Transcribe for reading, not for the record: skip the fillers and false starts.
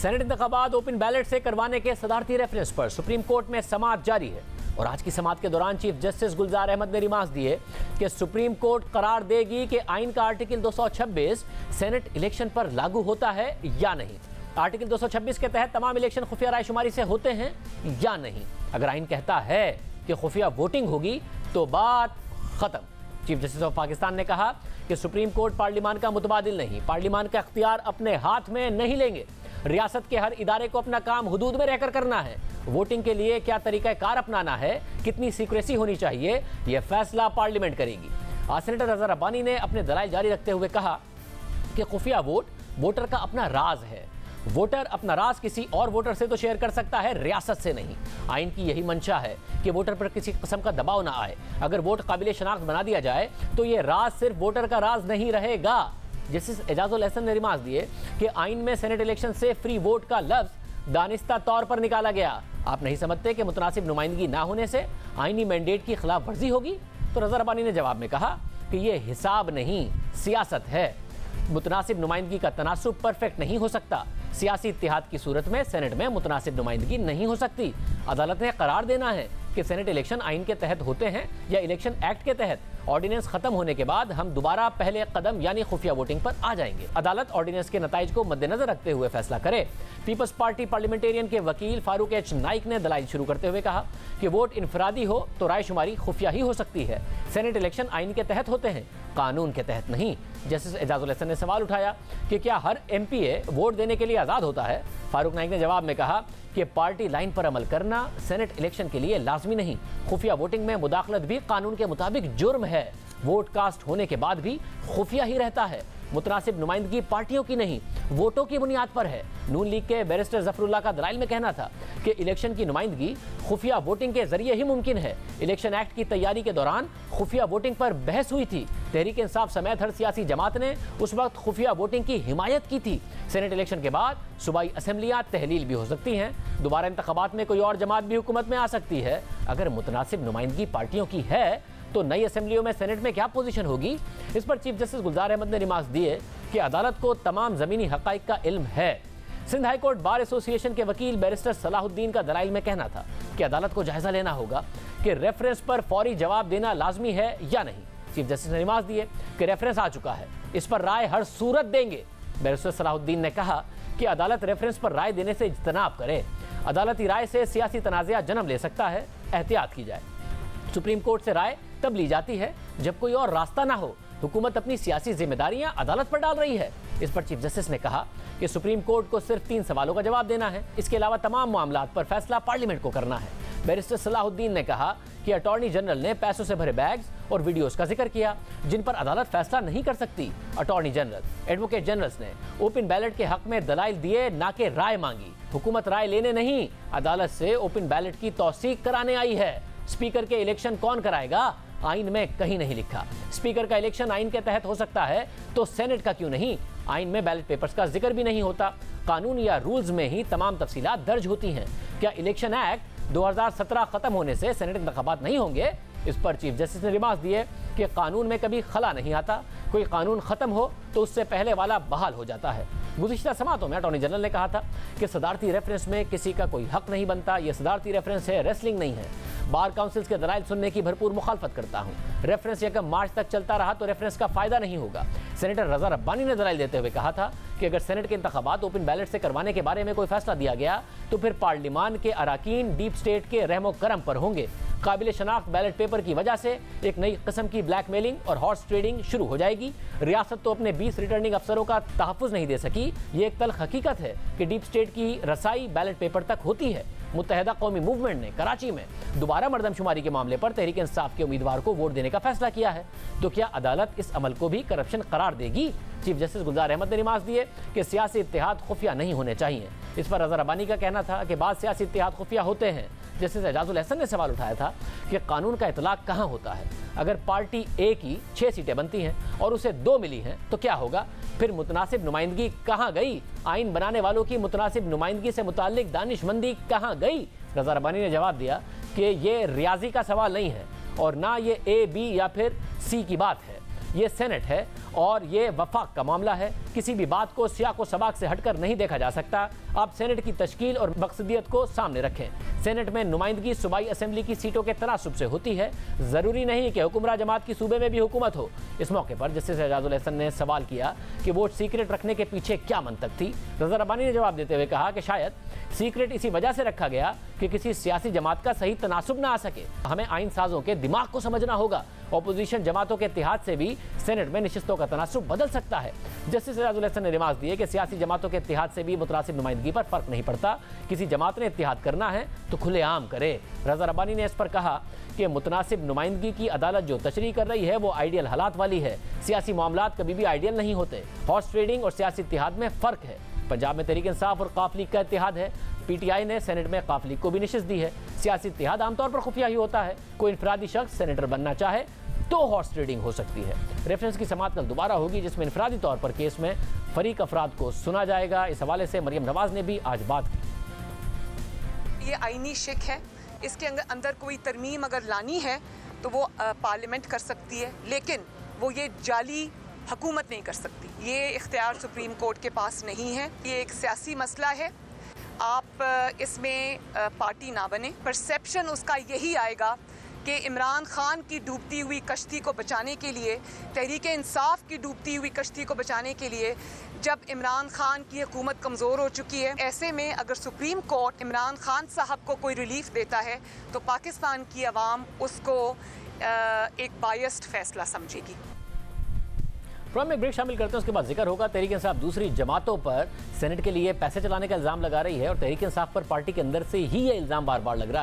Senate इंतखाबात open ballot से करवाने के सदारती रेफरेंस पर सुप्रीम कोर्ट में समाअत जारी है और आज की समाअत के दौरान चीफ जस्टिस गुलजार अहमद ने रिमार्क्स दिए कि सुप्रीम कोर्ट करार देगी कि आइन का आर्टिकल 226 सेनेट इलेक्शन पर लागू होता है या नहीं। आर्टिकल 226 के तहत तमाम इलेक्शन खुफिया रायशुमारी से होते हैं या नहीं। अगर आइन कहता है कि खुफिया वोटिंग होगी तो बात खत्म। चीफ जस्टिस ऑफ पाकिस्तान ने कहा कि सुप्रीम कोर्ट पार्लियामान का मुतबादिल नहीं, पार्लियामान का इख्तियार अपने हाथ में नहीं लेंगे। रियासत के हर इदारे को अपना काम हुदूद में रहकर करना है। वोटिंग के लिए क्या तरीक़ाकार अपनाना है, कितनी सीक्रेसी होनी चाहिए, यह फैसला पार्लियामेंट करेगी। सेनेटर रज़ा रब्बानी ने अपने दलाइल जारी रखते हुए कहा कि खुफिया वोट वोटर का अपना राज है। वोटर अपना राज किसी और वोटर से तो शेयर कर सकता है, रियासत से नहीं। आइन की यही मंशा है कि वोटर पर किसी किस्म का दबाव ना आए। अगर वोट काबिल शनाख्त बना दिया जाए तो ये राज सिर्फ वोटर का राज नहीं रहेगा। जस्टिस एजाजुल हसन ने रिमार्क दिए कि आइन में सेनेट इलेक्शन से फ्री वोट का लफ्ज दानिस्ता तौर पर निकाला गया। आप नहीं समझते कि मुतनासिब नुमाइंदगी ना होने से आइनी मैंडेट की खिलाफ वर्जी होगी? तो रज़ा रब्बानी ने जवाब में कहा कि यह हिसाब नहीं, सियासत है। मुतनासिब नुमाइंदगी का तनासुब परफेक्ट नहीं हो सकता। सियासी इत्तेहाद की सूरत में सेनेट में मुतनासिब नुमाइंदगी नहीं हो सकती। अदालत ने करार देना है कि सेनेट इलेक्शन आइन के तहत होते हैं या इलेक्शन एक्ट के तहत। ऑर्डिनेंस खत्म होने के बाद हम दोबारा पहले कदम यानी खुफिया वोटिंग पर आ जाएंगे। अदालत ऑर्डिनेंस के नताइज को मद्देनजर रखते हुए फैसला करे। पीपल्स पार्टी पार्लियामेंटेरियन के वकील फारूक एच नाइक ने दलाइल शुरू करते हुए कहा कि वोट इनफरादी हो तो रायशुमारी खुफिया ही हो सकती है। सेनेट इलेक्शन आइन के तहत होते हैं, कानून के तहत नहीं। जस्टिस एजाजुल हसन ने सवाल उठाया कि क्या हर एमपीए वोट देने के लिए आज़ाद होता है? फारूक नाइक ने जवाब में कहा कि पार्टी लाइन पर अमल करना सेनेट इलेक्शन के लिए लाजमी नहीं। खुफिया वोटिंग में मुदाखलत भी कानून के मुताबिक जुर्म है। वोट कास्ट होने के बाद भी खुफिया ही रहता है। मुतनासिब नुमाइंदगी पार्टियों की नहीं, वोटों की बुनियाद पर है। नून लीग के बैरिस्टर जफरुल्लाह का दलाइल में कहना था कि इलेक्शन की नुमाइंदगी खुफिया वोटिंग के जरिए ही मुमकिन है। इलेक्शन एक्ट की तैयारी के दौरान खुफिया वोटिंग पर बहस हुई थी। तहरीक इंसाफ समेत हर सियासी जमात ने उस वक्त खुफिया वोटिंग की हिमायत की थी। सेनेट इलेक्शन के बाद सूबाई असम्बलियां तहलील भी हो सकती हैं। दोबारा इंतखाबात में कोई और जमात भी हुकूमत में आ सकती है। अगर मुतनासिब नुमाइंदगी पार्टियों की है तो नई असेंबलियों में सेनेट में क्या पोजीशन होगी? इस पर चीफ जस्टिस गुलजार अहमद ने रिमार्क्स दिए कि अदालत को तमाम ज़मीनी हक़ाइक़ का इल्म है। Sindh high court bar association के वकील बैरिस्टर सलाहुद्दीन का दलाइल में कहना था कि अदालत को जायजा लेना होगा कि रेफरेंस पर फौरी जवाब देना लाजमी है या नहीं। चीफ जस्टिस ने रिमार्क्स दिए कि रेफरेंस आ चुका है, इस पर राय हर सूरत देंगे। बैरिस्टर सलाहुद्दीन ने कहा कि अदालत रेफरेंस पर राय देने से इज्तनाब करे। अदालती राय से सियासी तनाज़ा जन्म ले सकता है, एहतियात की जाए। सुप्रीम कोर्ट से राय तब ली जाती है जब कोई और रास्ता ना हो। हुकूमत अपनी सियासी जिम्मेदारियां अदालत पर डाल रही है। इस पर चीफ जस्टिस ने कहा कि सुप्रीम कोर्ट को सिर्फ 3 सवालों का जवाब देना है। इसके अलावा तमाम मामलात पर फैसला पार्लियामेंट को करना है। बैरिस्टर सलाहुद्दीन ने कहा कि अटॉर्नी जनरल ने पैसों से भरे बैग्स और वीडियोस का जिक्र किया जिन पर अदालत फैसला नहीं कर सकती। अटॉर्नी जनरल, एडवोकेट जनरल्स ने ओपन बैलेट के हक में दलाइल दिए, ना कि राय मांगी। हुकूमत राय लेने नहीं, अदालत से ओपन बैलेट की तौसीक कराने आई है। स्पीकर के इलेक्शन कौन कराएगा? आइन में कहीं नहीं लिखा। स्पीकर का इलेक्शन आइन के तहत हो सकता है तो सेनेट का क्यों नहीं? आइन में बैलेट पेपर्स का जिक्र भी नहीं होता। कानून या रूल्स में ही तमाम तफसीलात दर्ज होती हैं। क्या इलेक्शन एक्ट 2017 खत्म होने से सेनेट इंतखाबात नहीं होंगे? इस पर चीफ जस्टिस ने रिमार्क दिए कि कानून में कभी खला नहीं आता। कोई कानून खत्म हो तो उससे पहले वाला बहाल हो जाता है। गुज़िश्ता समातों में अटॉर्नी जनरल ने कहा था कि सदारती रेफरेंस में किसी का कोई हक नहीं बनता। यह सदारती रेफरेंस है, रेसलिंग नहीं है। बार काउंसिल्स के दलाइल सुनने की भरपूर मुखालफत करता हूँ। रेफरेंस यकम मार्च तक चलता रहा तो रेफरेंस का फायदा नहीं होगा। सेनेटर रज़ा रब्बानी ने दलाइल देते हुए कहा था कि अगर सेनेट के इंतखाबात ओपन बैलेट से करवाने के बारे में कोई फैसला दिया गया तो फिर पार्लियामान के अराकीन डीप स्टेट के रहमो करम पर होंगे। काबिल शनाख्त बैलेट पेपर की वजह से एक नई किस्म की ब्लैकमेलिंग और हॉर्स ट्रेडिंग शुरू हो जाएगी। रियासत तो अपने 20 रिटर्निंग अफसरों का तहफ़्फ़ुज़ नहीं दे सकी। ये एक तल्ख़ हकीकत है कि डीप स्टेट की रसाई बैलेट पेपर तक होती है। मुत्तहिदा कौमी मूवमेंट ने कराची में दोबारा मरदमशुमारी के मामले पर तहरीक इंसाफ के उम्मीदवार को वोट देने का फैसला किया है। तो क्या अदालत इस अमल को भी करप्शन करार देगी? चीफ जस्टिस गुलजार अहमद ने रिमार्क दिए कि सियासी इत्तेहाद खुफिया नहीं होने चाहिए। इस पर रज़ा रब्बानी का कहना था कि बाद सियासी इत्तेहाद खुफिया होते हैं। जस्टिस एजाजुल हसन ने सवाल उठाया था कि कानून का इतलाक कहाँ होता है? अगर पार्टी ए की 6 सीटें बनती हैं और उसे 2 मिली हैं तो क्या होगा? फिर मुतनासिब नुमाइंदगी कहाँ गई? आइन बनाने वालों की मुतनासिब नुमाइंदगी से मुताल्लिक दानिशमंदी कहाँ गई? रज़ा रब्बानी ने जवाब दिया कि ये रियाजी का सवाल नहीं है और ना ये ए, बी या फिर सी की बात है। ये सेनेट है और ये वफाक का मामला है। किसी भी बात को सियाक व सबाक से हटकर नहीं देखा जा सकता। आप सेनेट की तश्कील और मकसदियत को सामने रखें। सेनेट में नुमाइंदगी सूबाई असेंबली की सीटों के तनासुब से होती है, जरूरी नहीं कि हुक्मरान जमात की सूबे में भी हुकूमत हो। इस मौके पर जस्टिस एजाजुल एहसन ने सवाल किया कि वोट सीक्रेट रखने के पीछे क्या मंतक थी। रजा रब्बानी ने जवाब देते हुए कहा कि शायद सीक्रेट इसी वजह से रखा गया कि किसी सियासी जमात का सही तनासुब ना आ सके। हमें आइन साजों के दिमाग को समझना होगा। ऑपोजिशन जमातों के इत्तेहाद से भी सेनेट में नशिस्तों का तनासुब बदल सकता है। जस्टिस एजाजुल एहसन ने रिमार्क दिए कि सियासी जमातों के इत्तेहाद से भी मुतनासिब नुमाइंदगी पर फर्क नहीं पड़ता। किसी जमात ने इत्तेहाद करना है तो खुलेआम करे। रजा रब्बानी ने इस पर कहा कि मुतनासिब नुमाइंदगी की अदालत जो तशरीह कर रही है वो आइडियल हालात वाली है। सियासी मामलात कभी भी आइडियल नहीं होते। हॉर्स ट्रेडिंग और सियासी इत्तेहाद में फ़र्क है। पंजाब में तहरीक इंसाफ और काफ लीग का इत्तेहाद है। पीटीआई ने सेनेट में काफ लीग को भी निशिस्त दी है। सियासी इत्तेहाद आमतौर पर खुफिया ही होता है। कोई इनफरादी शख्स सेनेटर बनना चाहे तो हॉर्स ट्रेडिंग हो सकती है। रेफरेंस की समाअत कल दोबारा होगी, जिसमें इनफरादी तौर पर केस में फरीक अफराद को सुना जाएगा। इस हवाले से मरियम नवाज ने भी आज बात की। ये आईनी शिक है, इसके अंदर कोई तरमीम अगर लानी है तो वो पार्लियामेंट कर सकती है, लेकिन वो ये जाली हुकूमत नहीं कर सकती। ये इख्तियार सुप्रीम कोर्ट के पास नहीं है। ये एक सियासी मसला है। आप इसमें पार्टी ना बने। परसेप्शन उसका यही आएगा कि इमरान खान की डूबती हुई कश्ती को बचाने के लिए, तहरीक इंसाफ की डूबती हुई कश्ती को बचाने के लिए, जब इमरान खान की हुकूमत कमज़ोर हो चुकी है, ऐसे में अगर सुप्रीम कोर्ट इमरान खान साहब को कोई रिलीफ देता है तो पाकिस्तान की आवाम उसको एक बायस्ड फैसला समझेगी। प्रोग्राम में ब्रेक शामिल करते हैं, उसके बाद जिक्र होगा तहरीक इंसाफ दूसरी जमातों पर सेनेट के लिए पैसे चलाने का इल्ज़ाम लगा रही है और तहरीक इंसाफ पर पार्टी के अंदर से ही ये इल्ज़ाम बार बार लग रहा है।